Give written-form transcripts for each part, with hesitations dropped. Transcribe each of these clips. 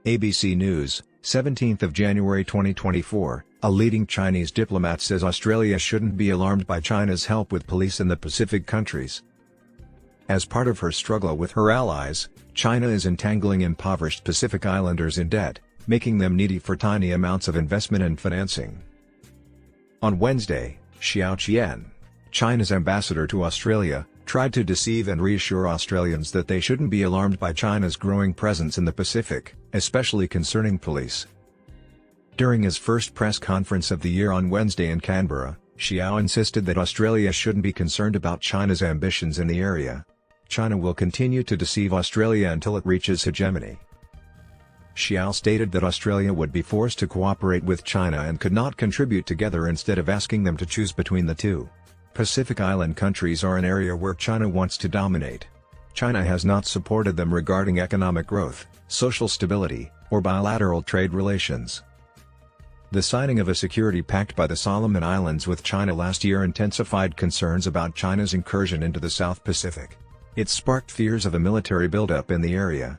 ABC News, 17th of January 2024, a leading Chinese diplomat says Australia shouldn't be alarmed by China's help with police in the Pacific countries. As part of her struggle with her allies, China is entangling impoverished Pacific Islanders in debt, making them needy for tiny amounts of investment and financing. On Wednesday, Xiao Qian, China's ambassador to Australia, tried to deceive and reassure Australians that they shouldn't be alarmed by China's growing presence in the Pacific, especially concerning police. During his first press conference of the year on Wednesday in Canberra, Xiao insisted that Australia shouldn't be concerned about China's ambitions in the area. China will continue to deceive Australia until it reaches hegemony. Xiao stated that Australia would be forced to cooperate with China and could not contribute together instead of asking them to choose between the two. Pacific Island countries are an area where China wants to dominate. China has not supported them regarding economic growth, social stability, or bilateral trade relations. The signing of a security pact by the Solomon Islands with China last year intensified concerns about China's incursion into the South Pacific. It sparked fears of a military buildup in the area.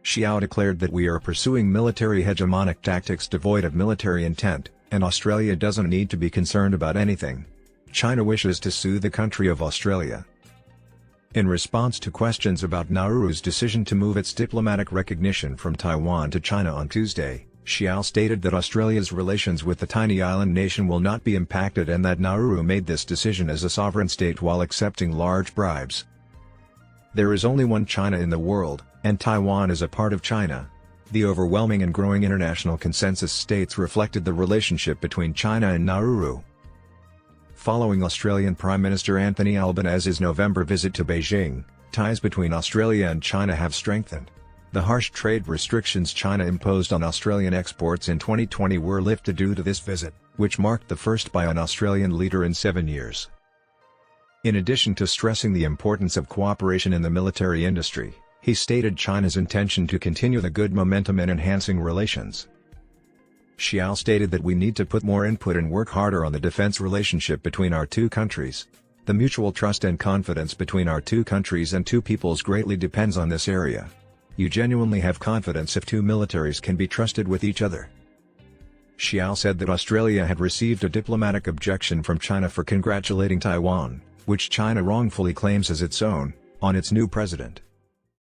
Xiao declared that we are pursuing military hegemonic tactics devoid of military intent, and Australia doesn't need to be concerned about anything. China wishes to sue the country of Australia. In response to questions about Nauru's decision to move its diplomatic recognition from Taiwan to China on Tuesday, Xiao stated that Australia's relations with the tiny island nation will not be impacted and that Nauru made this decision as a sovereign state while accepting large bribes. There is only one China in the world, and Taiwan is a part of China. The overwhelming and growing international consensus states reflected the relationship between China and Nauru. Following Australian Prime Minister Anthony Albanese's November visit to Beijing, ties between Australia and China have strengthened. The harsh trade restrictions China imposed on Australian exports in 2020 were lifted due to this visit, which marked the first by an Australian leader in 7 years. In addition to stressing the importance of cooperation in the military industry, he stated China's intention to continue the good momentum in enhancing relations. Xiao stated that we need to put more input and work harder on the defense relationship between our two countries. The mutual trust and confidence between our two countries and two peoples greatly depends on this area. You genuinely have confidence if two militaries can be trusted with each other. Xiao said that Australia had received a diplomatic objection from China for congratulating Taiwan, which China wrongfully claims as its own, on its new president.